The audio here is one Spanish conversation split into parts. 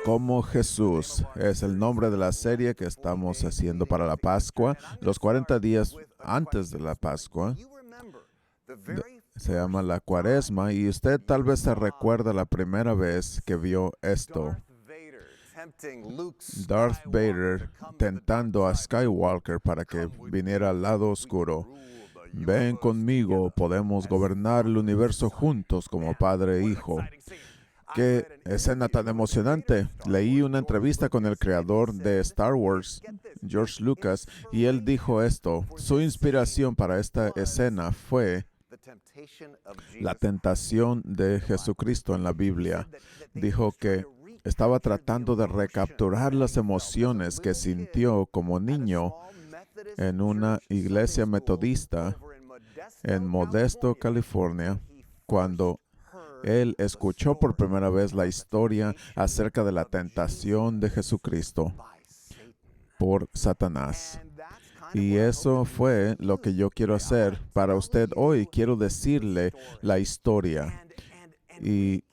Como Jesús es el nombre de la serie que estamos haciendo para la Pascua, los 40 días antes de la Pascua. Se llama la Cuaresma y usted tal vez se recuerda la primera vez que vio esto. Darth Vader tentando a Skywalker para que viniera al lado oscuro. Ven conmigo, podemos gobernar el universo juntos como padre e hijo. ¡Qué escena tan emocionante! Leí una entrevista con el creador de Star Wars, George Lucas, y él dijo esto. Su inspiración para esta escena fue la tentación de Jesucristo en la Biblia. Dijo que estaba tratando de recapturar las emociones que sintió como niño en una iglesia metodista en Modesto, California, cuando él escuchó por primera vez la historia acerca de la tentación de Jesucristo por Satanás. Y eso fue lo que yo quiero hacer para usted hoy. Quiero decirle la historia y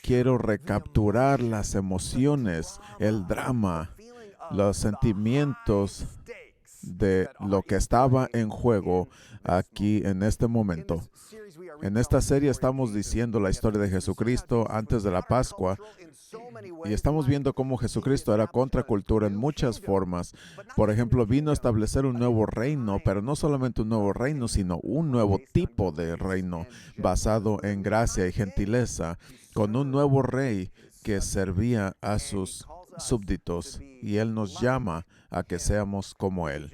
quiero recapturar las emociones, el drama, los sentimientos de lo que estaba en juego aquí en este momento. En esta serie estamos diciendo la historia de Jesucristo antes de la Pascua y estamos viendo cómo Jesucristo era contracultura en muchas formas. Por ejemplo, vino a establecer un nuevo reino, pero no solamente un nuevo reino, sino un nuevo tipo de reino basado en gracia y gentileza, con un nuevo rey que servía a sus súbditos, y Él nos llama a que seamos como Él.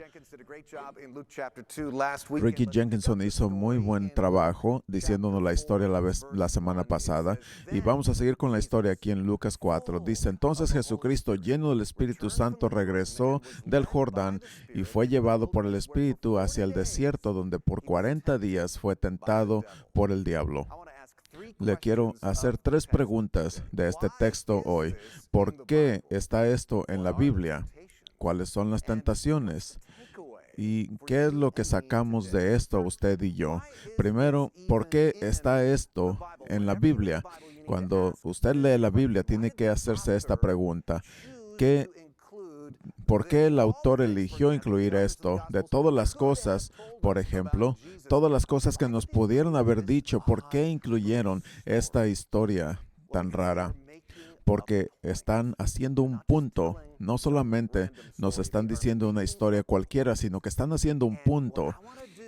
Ricky Jenkinson hizo muy buen trabajo diciéndonos la historia la semana pasada, y vamos a seguir con la historia aquí en Lucas 4. Dice, entonces Jesucristo, lleno del Espíritu Santo, regresó del Jordán y fue llevado por el Espíritu hacia el desierto, donde por 40 días fue tentado por el diablo. Le quiero hacer 3 preguntas de este texto hoy. ¿Por qué está esto en la Biblia? ¿Cuáles son las tentaciones? ¿Y qué es lo que sacamos de esto usted y yo? Primero, ¿por qué está esto en la Biblia? Cuando usted lee la Biblia, tiene que hacerse esta pregunta. ¿Por qué el autor eligió incluir esto? De todas las cosas, por ejemplo, todas las cosas que nos pudieron haber dicho, ¿por qué incluyeron esta historia tan rara? Porque están haciendo un punto. No solamente nos están diciendo una historia cualquiera, sino que están haciendo un punto.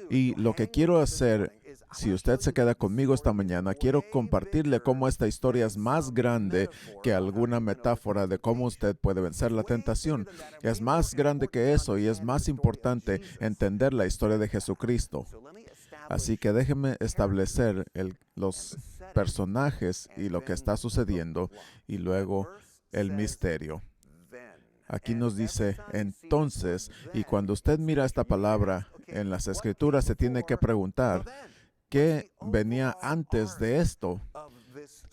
Y lo que quiero hacer, si usted se queda conmigo esta mañana, quiero compartirle cómo esta historia es más grande que alguna metáfora de cómo usted puede vencer la tentación. Es más grande que eso y es más importante entender la historia de Jesucristo. Así que déjeme establecer los personajes y lo que está sucediendo y luego el misterio. Aquí nos dice, entonces, y cuando usted mira esta palabra en las Escrituras, se tiene que preguntar, ¿qué venía antes de esto?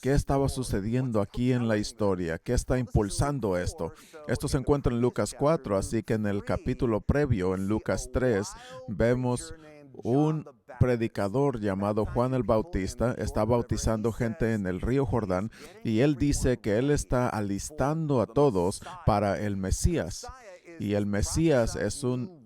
¿Qué estaba sucediendo aquí en la historia? ¿Qué está impulsando esto? Esto se encuentra en Lucas 4, así que en el capítulo previo, en Lucas 3, vemos un predicador llamado Juan el Bautista está bautizando gente en el río Jordán, y él dice que él está alistando a todos para el Mesías. Y el Mesías es un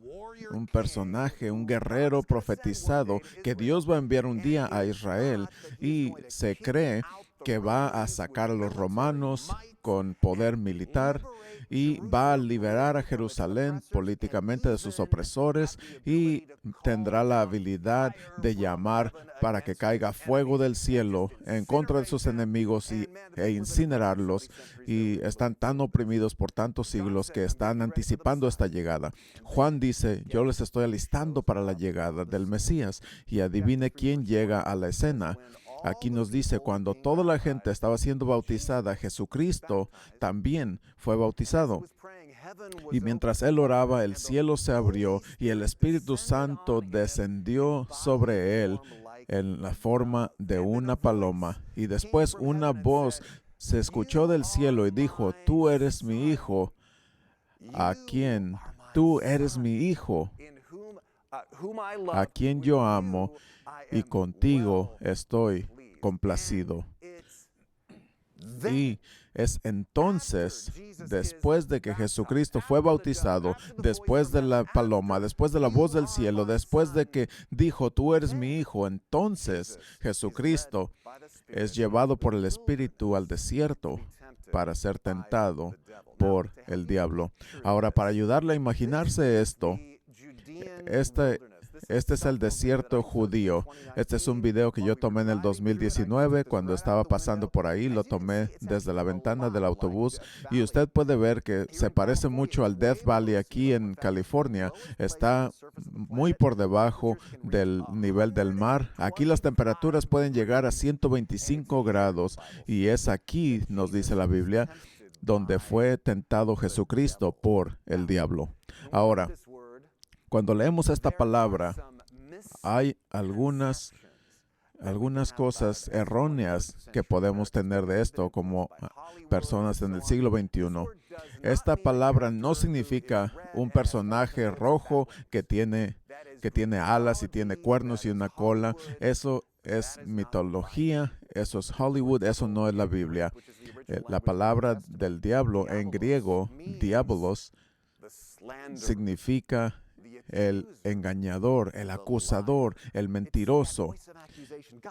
personaje, un guerrero profetizado que Dios va a enviar un día a Israel, y se cree que va a sacar a los romanos con poder militar y va a liberar a Jerusalén políticamente de sus opresores, y tendrá la habilidad de llamar para que caiga fuego del cielo en contra de sus enemigos e incinerarlos, y están tan oprimidos por tantos siglos que están anticipando esta llegada. Juan dice, yo les estoy alistando para la llegada del Mesías, y adivine quién llega a la escena. Aquí nos dice, cuando toda la gente estaba siendo bautizada, Jesucristo también fue bautizado. Y mientras él oraba, el cielo se abrió y el Espíritu Santo descendió sobre él en la forma de una paloma. Y después una voz se escuchó del cielo y dijo, tú eres mi hijo, tú eres mi hijo, a quien yo amo, y contigo estoy complacido. Y es entonces, después de que Jesucristo fue bautizado, después de la paloma, después de la voz del cielo, después de que dijo, tú eres mi hijo, entonces Jesucristo es llevado por el Espíritu al desierto para ser tentado por el diablo. Ahora, para ayudarle a imaginarse esto, este es el desierto judío. Este es un video que yo tomé en el 2019 cuando estaba pasando por ahí. Lo tomé desde la ventana del autobús y usted puede ver que se parece mucho al Death Valley aquí en California. Está muy por debajo del nivel del mar. Aquí las temperaturas pueden llegar a 125 grados y es aquí, nos dice la Biblia, donde fue tentado Jesucristo por el diablo. Ahora, cuando leemos esta palabra, hay algunas cosas erróneas que podemos tener de esto como personas en el siglo XXI. Esta palabra no significa un personaje rojo que tiene alas y tiene cuernos y una cola. Eso es mitología, eso es Hollywood, eso no es la Biblia. La palabra del diablo en griego, diabolos, significa el engañador, el acusador, el mentiroso.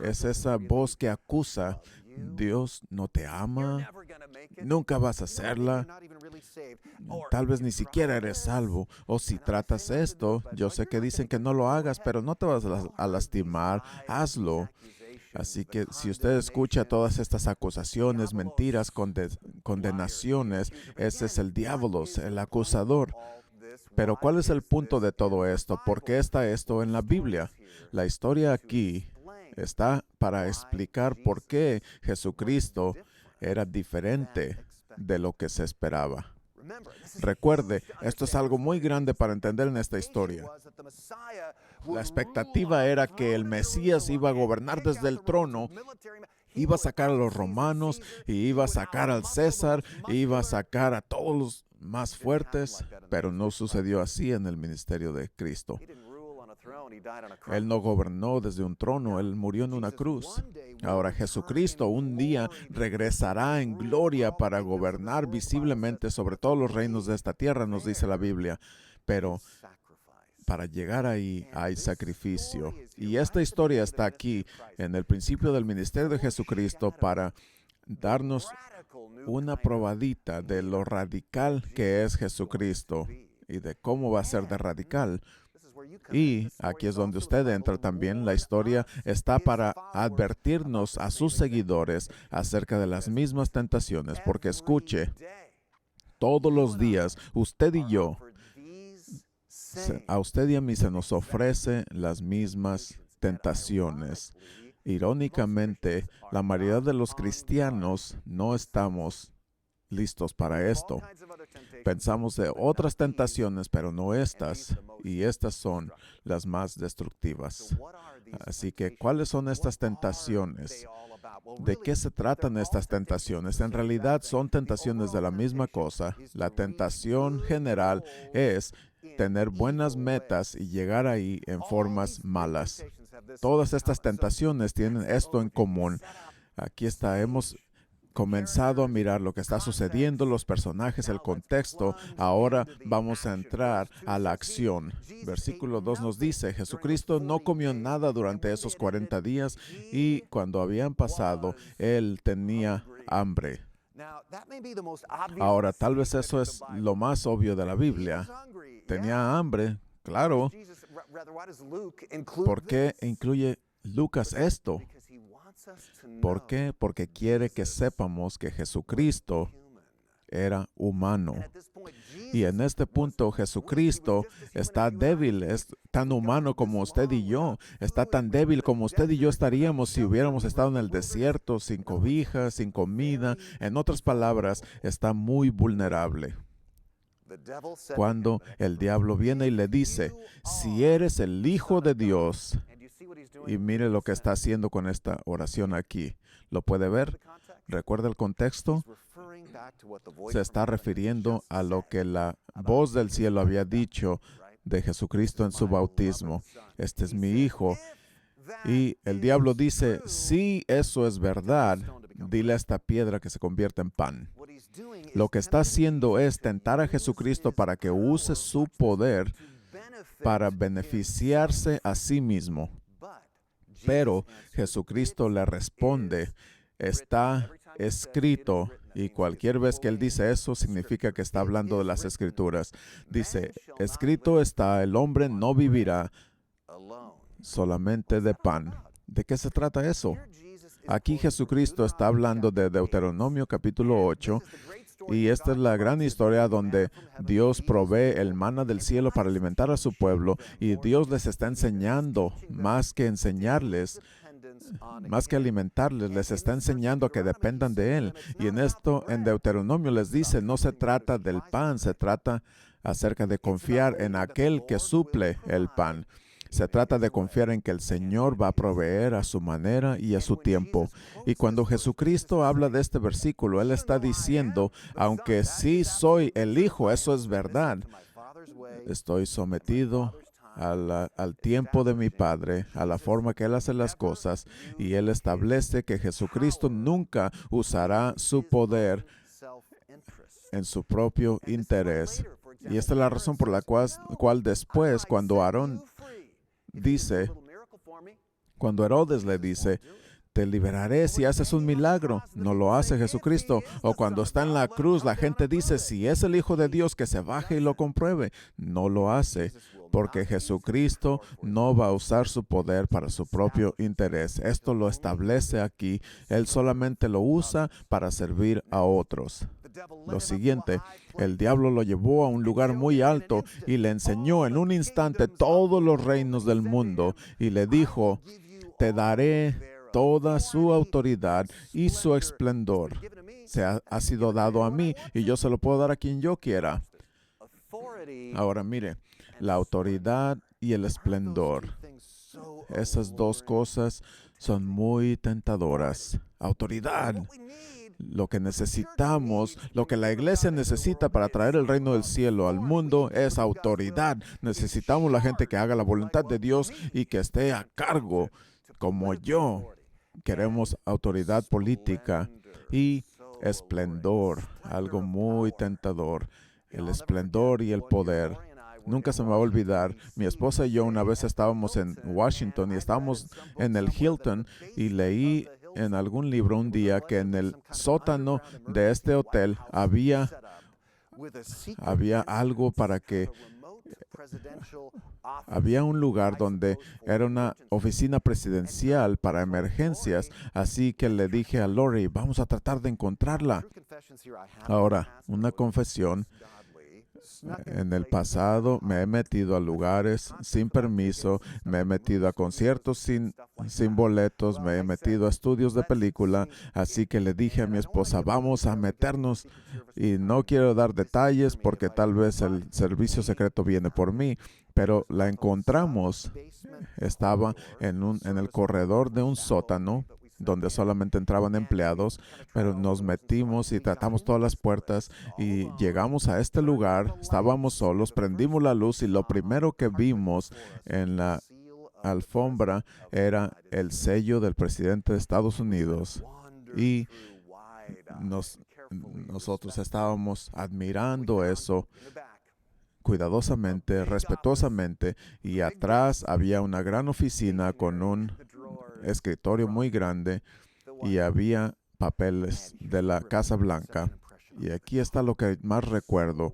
Es esa voz que acusa. Dios no te ama, nunca vas a hacerla, tal vez ni siquiera eres salvo. O si tratas esto, yo sé que dicen que no lo hagas, pero no te vas a lastimar, hazlo. Así que si usted escucha todas estas acusaciones, mentiras, condenaciones, ese es el diablo, el acusador. Pero ¿cuál es el punto de todo esto? ¿Por qué está esto en la Biblia? La historia aquí está para explicar por qué Jesucristo era diferente de lo que se esperaba. Recuerde, esto es algo muy grande para entender en esta historia. La expectativa era que el Mesías iba a gobernar desde el trono, iba a sacar a los romanos, y iba a sacar al César, iba a sacar a todos los más fuertes, pero no sucedió así en el ministerio de Cristo. Él no gobernó desde un trono, Él murió en una cruz. Ahora Jesucristo un día regresará en gloria para gobernar visiblemente sobre todos los reinos de esta tierra, nos dice la Biblia. Pero para llegar ahí hay sacrificio. Y esta historia está aquí en el principio del ministerio de Jesucristo para darnos una probadita de lo radical que es Jesucristo y de cómo va a ser de radical. Y aquí es donde usted entra también. La historia está para advertirnos a sus seguidores acerca de las mismas tentaciones, porque escuche, todos los días, usted y yo, a usted y a mí se nos ofrece las mismas tentaciones. Irónicamente, la mayoría de los cristianos no estamos listos para esto. Pensamos de otras tentaciones, pero no estas, y estas son las más destructivas. Así que, ¿cuáles son estas tentaciones? ¿De qué se tratan estas tentaciones? En realidad son tentaciones de la misma cosa. La tentación general es tener buenas metas y llegar ahí en formas malas. Todas estas tentaciones tienen esto en común. Aquí está, hemos comenzado a mirar lo que está sucediendo, los personajes, el contexto. Ahora vamos a entrar a la acción. Versículo 2 nos dice, Jesucristo no comió nada durante esos 40 días y cuando habían pasado, Él tenía hambre. Ahora, tal vez eso es lo más obvio de la Biblia. Tenía hambre, claro. ¿Por qué incluye Lucas esto? ¿Por qué? Porque quiere que sepamos que Jesucristo era humano. Y en este punto Jesucristo está débil, es tan humano como usted y yo, está tan débil como usted y yo estaríamos si hubiéramos estado en el desierto, sin cobija, sin comida. En otras palabras, está muy vulnerable. Cuando el diablo viene y le dice, si eres el Hijo de Dios, y mire lo que está haciendo con esta oración aquí. ¿Lo puede ver? ¿Recuerda el contexto? Se está refiriendo a lo que la voz del cielo había dicho de Jesucristo en su bautismo. Este es mi Hijo. Y el diablo dice, si eso es verdad, dile a esta piedra que se convierta en pan. Lo que está haciendo es tentar a Jesucristo para que use su poder para beneficiarse a sí mismo. Pero Jesucristo le responde, está escrito, y cualquier vez que él dice eso, significa que está hablando de las Escrituras. Dice, escrito está, el hombre no vivirá solamente de pan. ¿De qué se trata eso? Aquí Jesucristo está hablando de Deuteronomio capítulo 8, y esta es la gran historia donde Dios provee el maná del cielo para alimentar a su pueblo, y Dios les está enseñando, más que enseñarles, más que alimentarles, les está enseñando a que dependan de Él. Y en esto, en Deuteronomio les dice, no se trata del pan, se trata acerca de confiar en aquel que suple el pan. Se trata de confiar en que el Señor va a proveer a su manera y a su tiempo. Y cuando Jesucristo habla de este versículo, Él está diciendo, aunque sí soy el Hijo, eso es verdad, estoy sometido al tiempo de mi Padre, a la forma que Él hace las cosas, y Él establece que Jesucristo nunca usará su poder en su propio interés. Y esta es la razón por la cual después, cuando Herodes le dice, te liberaré si haces un milagro, no lo hace Jesucristo. O cuando está en la cruz, la gente dice, si es el Hijo de Dios, que se baje y lo compruebe. No lo hace, porque Jesucristo no va a usar su poder para su propio interés. Esto lo establece aquí. Él solamente lo usa para servir a otros. Lo siguiente, el diablo lo llevó a un lugar muy alto y le enseñó en un instante todos los reinos del mundo, y le dijo, te daré toda su autoridad y su esplendor. Ha sido dado a mí, y yo se lo puedo dar a quien yo quiera. Ahora mire, la autoridad y el esplendor. Esas dos cosas son muy tentadoras. Autoridad. Lo que necesitamos, lo que la iglesia necesita para traer el reino del cielo al mundo es autoridad. Necesitamos la gente que haga la voluntad de Dios y que esté a cargo, como yo. Queremos autoridad política y esplendor, algo muy tentador. El esplendor y el poder. Nunca se me va a olvidar, mi esposa y yo una vez estábamos en Washington y estábamos en el Hilton, y leí en algún libro un día que en el sótano de este hotel había algo para que había un lugar donde era una oficina presidencial para emergencias, así que le dije a Lori, vamos a tratar de encontrarla. Ahora, una confesión. En el pasado me he metido a lugares sin permiso, me he metido a conciertos sin boletos, me he metido a estudios de película, así que le dije a mi esposa, vamos a meternos, y no quiero dar detalles porque tal vez el servicio secreto viene por mí, pero la encontramos. Estaba en el corredor de un sótano donde solamente entraban empleados, pero nos metimos y tratamos todas las puertas y llegamos a este lugar. Estábamos solos, prendimos la luz y lo primero que vimos en la alfombra era el sello del presidente de Estados Unidos, y nosotros estábamos admirando eso cuidadosamente, respetuosamente, y atrás había una gran oficina con un escritorio muy grande y había papeles de la Casa Blanca. Y aquí está lo que más recuerdo.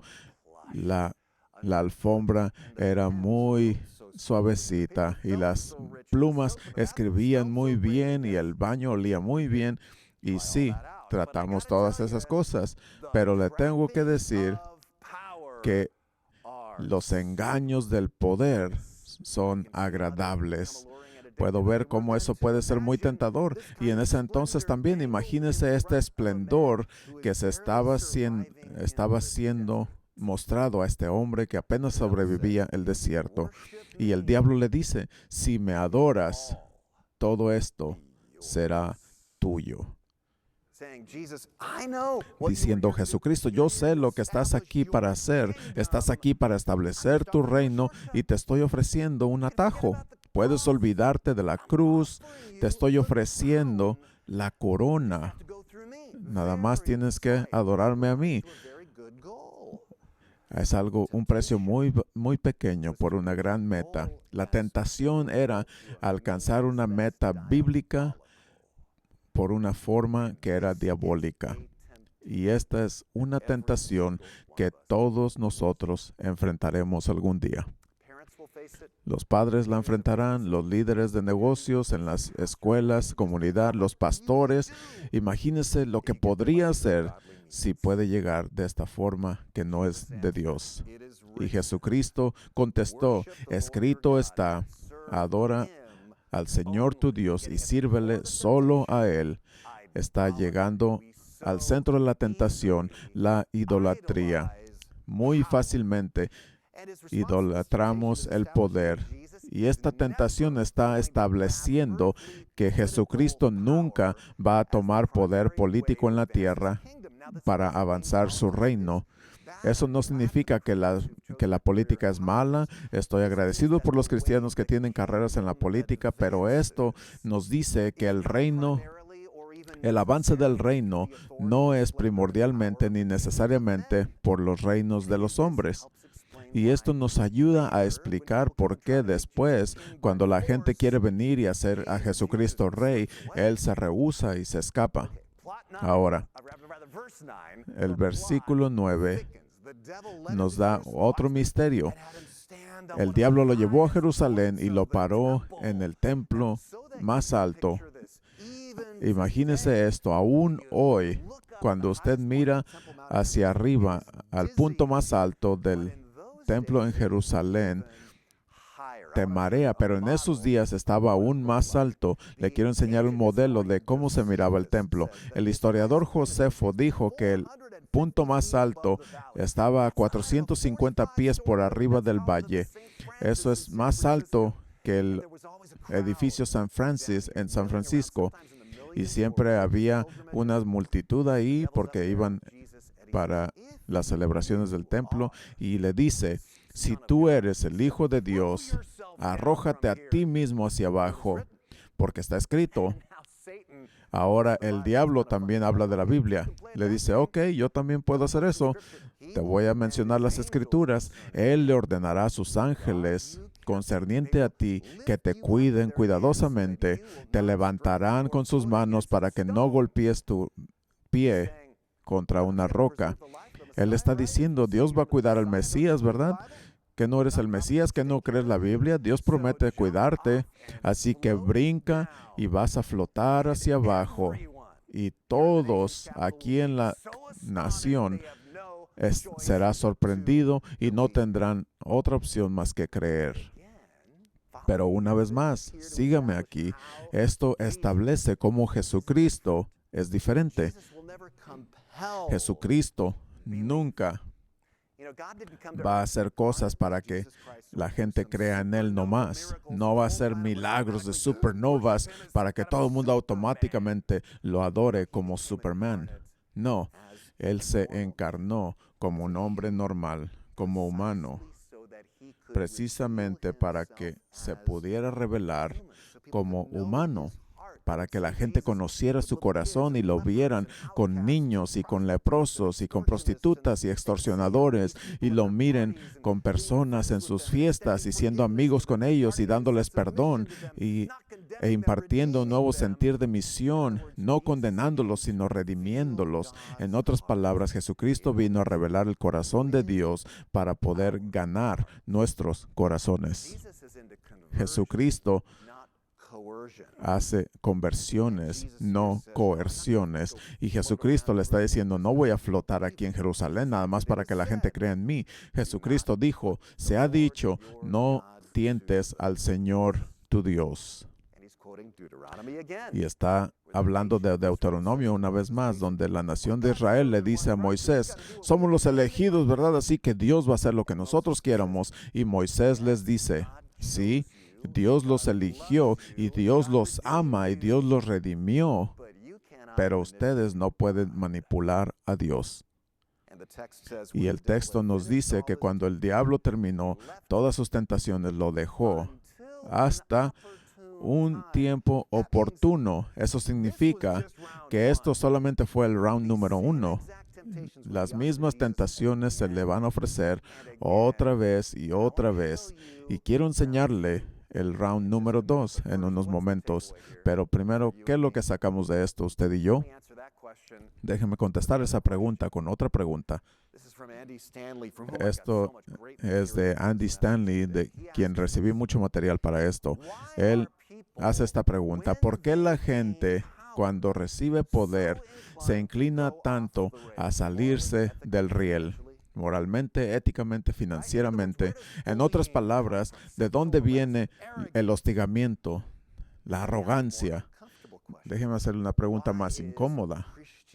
La alfombra era muy suavecita y las plumas escribían muy bien y el baño olía muy bien. Y sí, tratamos todas esas cosas, pero le tengo que decir que los engaños del poder son agradables. Puedo ver cómo eso puede ser muy tentador. Y en ese entonces también imagínese este esplendor que estaba siendo mostrado a este hombre que apenas sobrevivía el desierto. Y el diablo le dice, si me adoras, todo esto será tuyo. Diciendo Jesucristo, yo sé lo que estás aquí para hacer. Estás aquí para establecer tu reino y te estoy ofreciendo un atajo. Puedes olvidarte de la cruz. Te estoy ofreciendo la corona Nada más tienes que adorarme a mí. Es un precio muy pequeño por una gran meta. La tentación era alcanzar una meta bíblica por una forma que era diabólica. Y esta es una tentación que todos nosotros enfrentaremos algún día. Los padres la enfrentarán, los líderes de negocios en las escuelas, comunidad, los pastores. Imagínense lo que podría ser si puede llegar de esta forma que no es de Dios. Y Jesucristo contestó, escrito está, adora al Señor tu Dios y sírvele solo a Él. Está llegando al centro de la tentación, la idolatría. Muy fácilmente idolatramos el poder. Y esta tentación está estableciendo que Jesucristo nunca va a tomar poder político en la tierra para avanzar su reino. Eso no significa que la política es mala. Estoy agradecido por los cristianos que tienen carreras en la política, pero esto nos dice que el avance del reino no es primordialmente ni necesariamente por los reinos de los hombres. Y esto nos ayuda a explicar por qué después, cuando la gente quiere venir y hacer a Jesucristo rey, Él se rehúsa y se escapa. Ahora, el versículo 9 nos da otro misterio. El diablo lo llevó a Jerusalén y lo paró en el templo más alto. Imagínese esto, aún hoy, cuando usted mira hacia arriba, al punto más alto del templo en Jerusalén, te marea, pero en esos días estaba aún más alto. Le quiero enseñar un modelo de cómo se miraba el templo. El historiador Josefo dijo que el punto más alto estaba a 450 pies por arriba del valle. Eso es más alto que el edificio San Francis en San Francisco. Y siempre había una multitud ahí porque iban para las celebraciones del templo. Y le dice, si tú eres el Hijo de Dios, arrójate a ti mismo hacia abajo, porque está escrito. Ahora el diablo también habla de la Biblia. Le dice, ok, yo también puedo hacer eso. Te voy a mencionar las Escrituras. Él le ordenará a sus ángeles concerniente a ti que te cuiden cuidadosamente. Te levantarán con sus manos para que no golpees tu pie contra una roca. Él está diciendo, Dios va a cuidar al Mesías, ¿verdad? Que no eres el Mesías, que no crees la Biblia. Dios promete cuidarte. Así que brinca y vas a flotar hacia abajo. Y todos aquí en la nación será sorprendido y no tendrán otra opción más que creer. Pero una vez más, sígame aquí. Esto establece cómo Jesucristo es diferente. Jesucristo nunca va a hacer cosas para que la gente crea en Él nomás. No va a hacer milagros de supernovas para que todo el mundo automáticamente lo adore como Superman. No, Él se encarnó como un hombre normal, como humano, precisamente para que se pudiera revelar como humano, para que la gente conociera su corazón y lo vieran con niños y con leprosos y con prostitutas y extorsionadores, y lo miren con personas en sus fiestas y siendo amigos con ellos y dándoles perdón e impartiendo un nuevo sentir de misión, no condenándolos sino redimiéndolos. En otras palabras, Jesucristo vino a revelar el corazón de Dios para poder ganar nuestros corazones. Jesucristo hace conversiones, no coerciones. Y Jesucristo le está diciendo, no voy a flotar aquí en Jerusalén nada más para que la gente crea en mí. Jesucristo dijo, se ha dicho, no tientes al Señor tu Dios. Y está hablando de Deuteronomio una vez más, donde la nación de Israel le dice a Moisés, somos los elegidos, ¿verdad? Así que Dios va a hacer lo que nosotros quieramos. Y Moisés les dice, sí, Dios los eligió y Dios los ama y Dios los redimió, pero ustedes no pueden manipular a Dios. Y el texto nos dice que cuando el diablo terminó todas sus tentaciones, lo dejó hasta un tiempo oportuno. Eso significa que esto solamente fue el round número 1. Las mismas tentaciones se le van a ofrecer otra vez y otra vez. Y quiero enseñarle el round número 2 en unos momentos. Pero primero, ¿qué es lo que sacamos de esto, usted y yo? Déjeme contestar esa pregunta con otra pregunta. Esto es de Andy Stanley, de quien recibí mucho material para esto. Él hace esta pregunta: ¿por qué la gente, cuando recibe poder, se inclina tanto a salirse del riel? Moralmente, éticamente, financieramente. En otras palabras, ¿de dónde viene el hostigamiento, la arrogancia? Déjeme hacerle una pregunta más incómoda.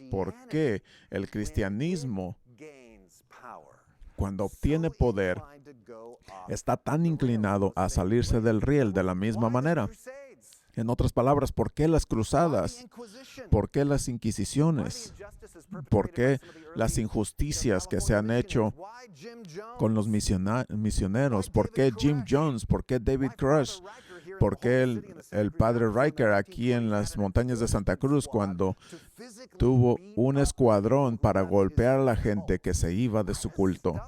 ¿Por qué el cristianismo, cuando obtiene poder, está tan inclinado a salirse del riel de la misma manera? En otras palabras, ¿por qué las cruzadas? ¿Por qué las inquisiciones? ¿Por qué las injusticias que se han hecho con los misioneros? ¿Por qué Jim Jones? ¿Por qué David Crush? ¿Por qué el padre Riker aquí en las montañas de Santa Cruz, cuando tuvo un escuadrón para golpear a la gente que se iba de su culto?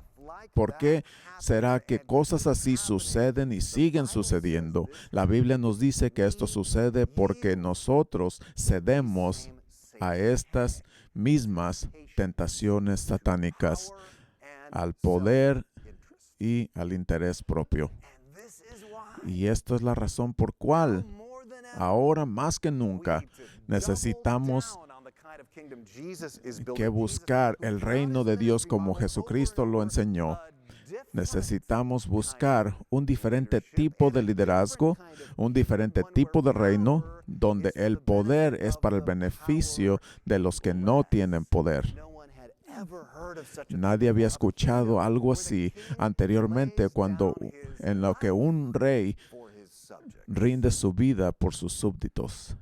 ¿Por qué será que cosas así suceden y siguen sucediendo? La Biblia nos dice que esto sucede porque nosotros cedemos a estas mismas tentaciones satánicas, al poder y al interés propio. Y esta es la razón por cual ahora más que nunca necesitamos que buscar el reino de Dios como Jesucristo lo enseñó. Necesitamos buscar un diferente tipo de liderazgo, un diferente tipo de reino, donde el poder es para el beneficio de los que no tienen poder. Nadie había escuchado algo así anteriormente, en lo que un rey rinde su vida por sus súbditos.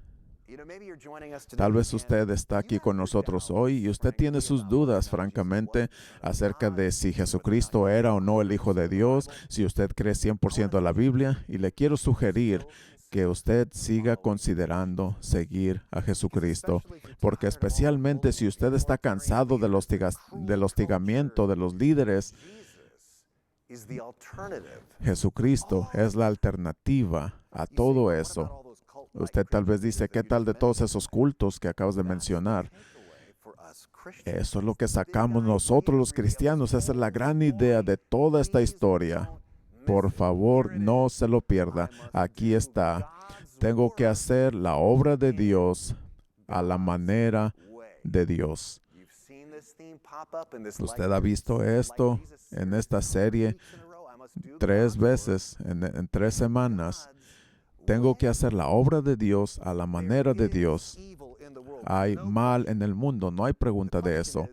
Tal vez usted está aquí con nosotros hoy y usted tiene sus dudas, francamente, acerca de si Jesucristo era o no el Hijo de Dios, si usted cree 100% a la Biblia, y le quiero sugerir que usted siga considerando seguir a Jesucristo, porque especialmente si usted está cansado del hostigamiento de los líderes, Jesucristo es la alternativa a todo eso. Usted tal vez dice, ¿qué tal de todos esos cultos que acabas de mencionar? Eso es lo que sacamos nosotros los cristianos. Esa es la gran idea de toda esta historia. Por favor, no se lo pierda. Aquí está. Tengo que hacer la obra de Dios a la manera de Dios. Usted ha visto esto en esta serie 3 veces en 3 semanas. Tengo que hacer la obra de Dios a la manera de Dios. Hay mal en el mundo, no hay pregunta de eso.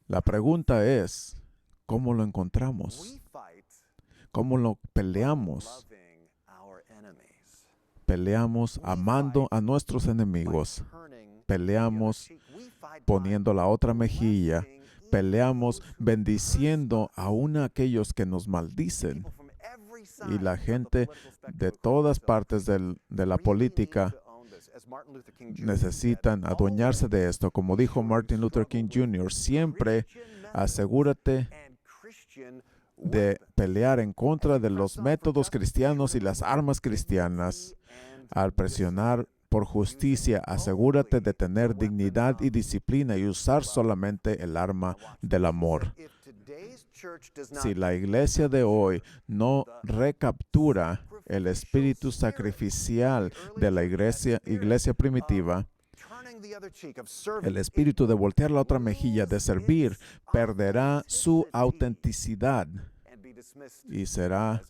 La pregunta es, ¿cómo lo encontramos? ¿Cómo lo peleamos? Peleamos amando a nuestros enemigos. Peleamos poniendo la otra mejilla. Peleamos bendiciendo aún a aquellos que nos maldicen. Y la gente de todas partes de la política necesitan adueñarse de esto. Como dijo Martin Luther King Jr., siempre asegúrate de pelear en contra de los métodos cristianos y las armas cristianas. Al presionar por justicia, asegúrate de tener dignidad y disciplina y usar solamente el arma del amor. Si la iglesia de hoy no recaptura el espíritu sacrificial de la iglesia primitiva, el espíritu de voltear la otra mejilla, de servir, perderá su autenticidad y será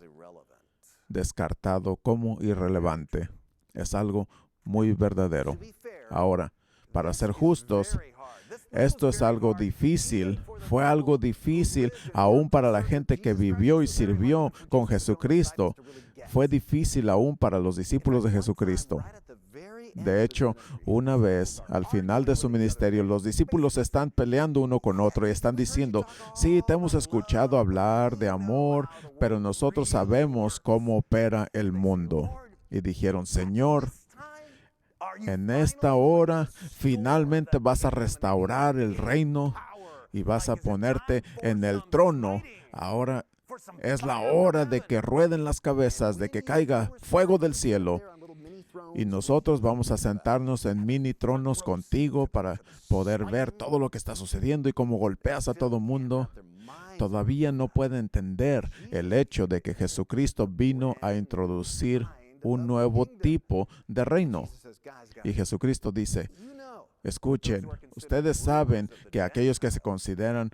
descartado como irrelevante. Es algo muy verdadero. Ahora, para ser justos, esto es algo difícil. Fue algo difícil aún para la gente que vivió y sirvió con Jesucristo. Fue difícil aún para los discípulos de Jesucristo. De hecho, una vez, al final de su ministerio, los discípulos están peleando uno con otro y están diciendo, sí, te hemos escuchado hablar de amor, pero nosotros sabemos cómo opera el mundo. y dijeron, Señor, en esta hora finalmente vas a restaurar el reino y vas a ponerte en el trono. Ahora es la hora de que rueden las cabezas, de que caiga fuego del cielo. Y nosotros vamos a sentarnos en mini tronos contigo para poder ver todo lo que está sucediendo y cómo golpeas a todo mundo. Todavía no puede entender el hecho de que Jesucristo vino a introducir un nuevo tipo de reino. Y Jesucristo dice, escuchen, ustedes saben que aquellos que se consideran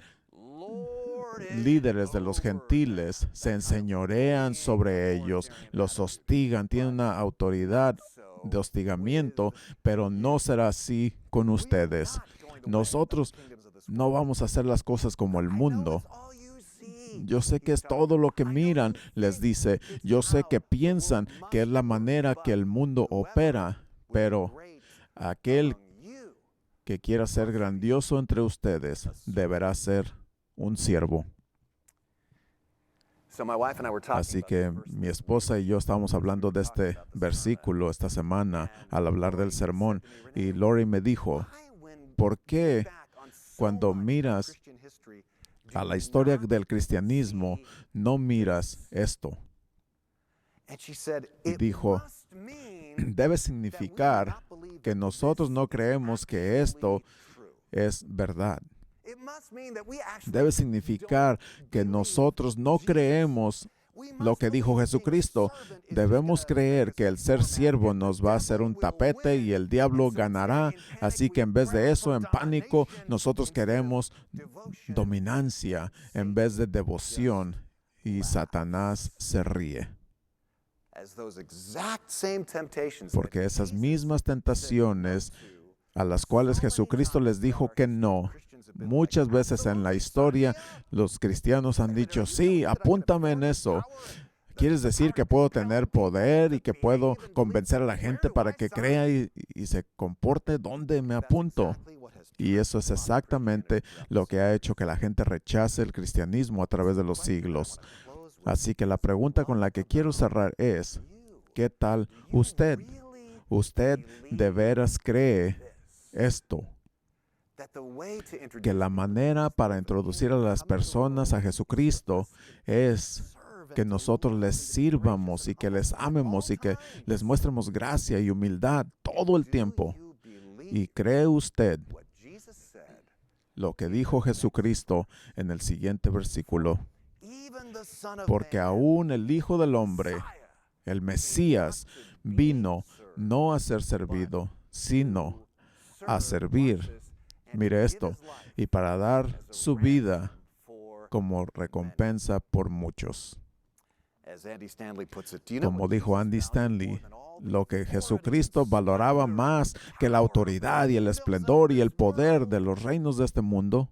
líderes de los gentiles se enseñorean sobre ellos, los hostigan, tienen una autoridad de hostigamiento, pero no será así con ustedes. Nosotros no vamos a hacer las cosas como el mundo. Yo sé que es todo lo que miran, les dice. Yo sé que piensan que es la manera que el mundo opera, pero aquel que quiera ser grandioso entre ustedes deberá ser un siervo. Así que mi esposa y yo estábamos hablando de este versículo esta semana al hablar del sermón, y Lori me dijo, ¿por qué cuando miras a la historia del cristianismo no miras esto? Y dijo, debe significar que nosotros no creemos que esto es verdad. Debe significar que nosotros no creemos lo que dijo Jesucristo. Debemos creer que el ser siervo nos va a hacer un tapete y el diablo ganará. Así que en vez de eso, en pánico, nosotros queremos dominancia en vez de devoción. Y Satanás se ríe. Porque esas mismas tentaciones a las cuales Jesucristo les dijo que no, muchas veces en la historia los cristianos han dicho, sí, apúntame en eso. ¿Quieres decir que puedo tener poder y que puedo convencer a la gente para que crea y se comporte? ¿Dónde me apunto? Y eso es exactamente lo que ha hecho que la gente rechace el cristianismo a través de los siglos. Así que la pregunta con la que quiero cerrar es, ¿qué tal usted? ¿Usted de veras cree esto? Que la manera para introducir a las personas a Jesucristo es que nosotros les sirvamos y que les amemos y que les muestremos gracia y humildad todo el tiempo. ¿Y cree usted lo que dijo Jesucristo en el siguiente versículo? Porque aún el Hijo del Hombre, el Mesías, vino no a ser servido, sino a servir. Mire esto, y para dar su vida como recompensa por muchos. Como dijo Andy Stanley, lo que Jesucristo valoraba más que la autoridad y el esplendor y el poder de los reinos de este mundo,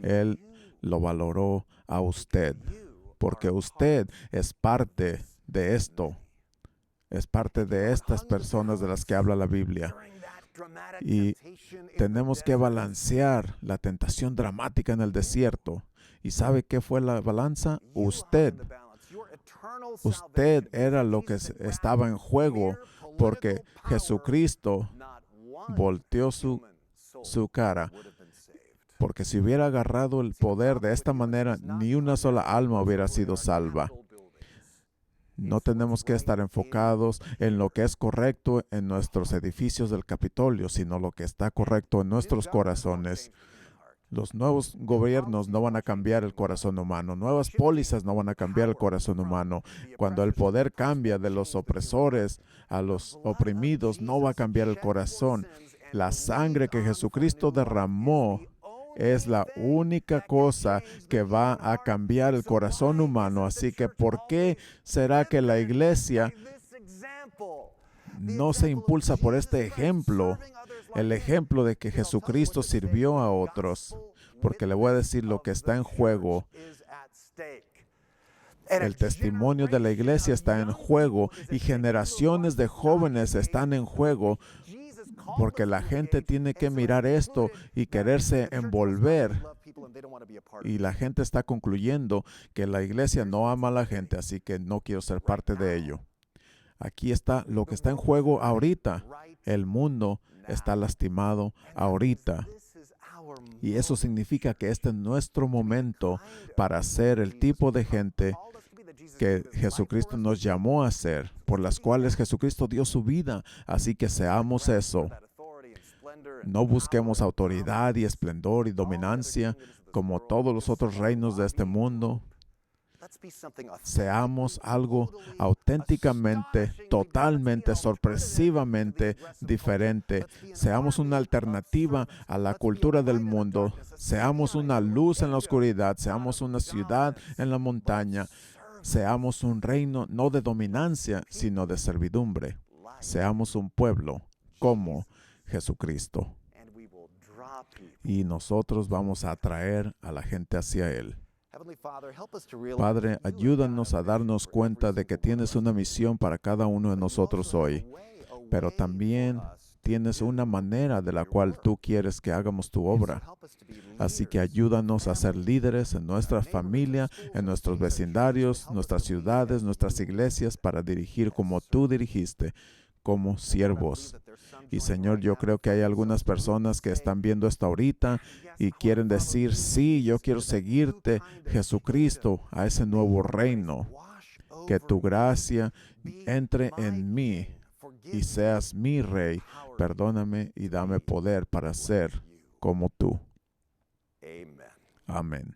Él lo valoró a usted, porque usted es parte de esto, es parte de estas personas de las que habla la Biblia. Y tenemos que balancear la tentación dramática en el desierto. ¿Y sabe qué fue la balanza? Usted era lo que estaba en juego, porque Jesucristo volteó su cara. Porque si hubiera agarrado el poder de esta manera, ni una sola alma hubiera sido salva. No tenemos que estar enfocados en lo que es correcto en nuestros edificios del Capitolio, sino lo que está correcto en nuestros corazones. Los nuevos gobiernos no van a cambiar el corazón humano. Nuevas pólizas no van a cambiar el corazón humano. Cuando el poder cambia de los opresores a los oprimidos, no va a cambiar el corazón. La sangre que Jesucristo derramó es la única cosa que va a cambiar el corazón humano. Así que, ¿por qué será que la iglesia no se impulsa por este ejemplo? El ejemplo de que Jesucristo sirvió a otros. Porque le voy a decir lo que está en juego. El testimonio de la iglesia está en juego y generaciones de jóvenes están en juego. Porque la gente tiene que mirar esto y quererse envolver. Y la gente está concluyendo que la iglesia no ama a la gente, así que no quiero ser parte de ello. Aquí está lo que está en juego ahorita. El mundo está lastimado ahorita. Y eso significa que este es nuestro momento para ser el tipo de gente que Jesucristo nos llamó a ser, por las cuales Jesucristo dio su vida. Así que seamos eso. No busquemos autoridad y esplendor y dominancia como todos los otros reinos de este mundo. Seamos algo auténticamente, totalmente, sorpresivamente diferente. Seamos una alternativa a la cultura del mundo. Seamos una luz en la oscuridad. Seamos una ciudad en la montaña. Seamos un reino no de dominancia, sino de servidumbre. Seamos un pueblo como Jesucristo. Y nosotros vamos a atraer a la gente hacia Él. Padre, ayúdanos a darnos cuenta de que tienes una misión para cada uno de nosotros hoy, pero también tienes una manera de la cual tú quieres que hagamos tu obra. Así que ayúdanos a ser líderes en nuestra familia, en nuestros vecindarios, nuestras ciudades, nuestras iglesias, para dirigir como tú dirigiste, como siervos. Y Señor, yo creo que hay algunas personas que están viendo esto ahorita y quieren decir, sí, yo quiero seguirte, Jesucristo, a ese nuevo reino. Que tu gracia entre en mí y seas mi rey. Perdóname y dame poder para ser como tú. Amén.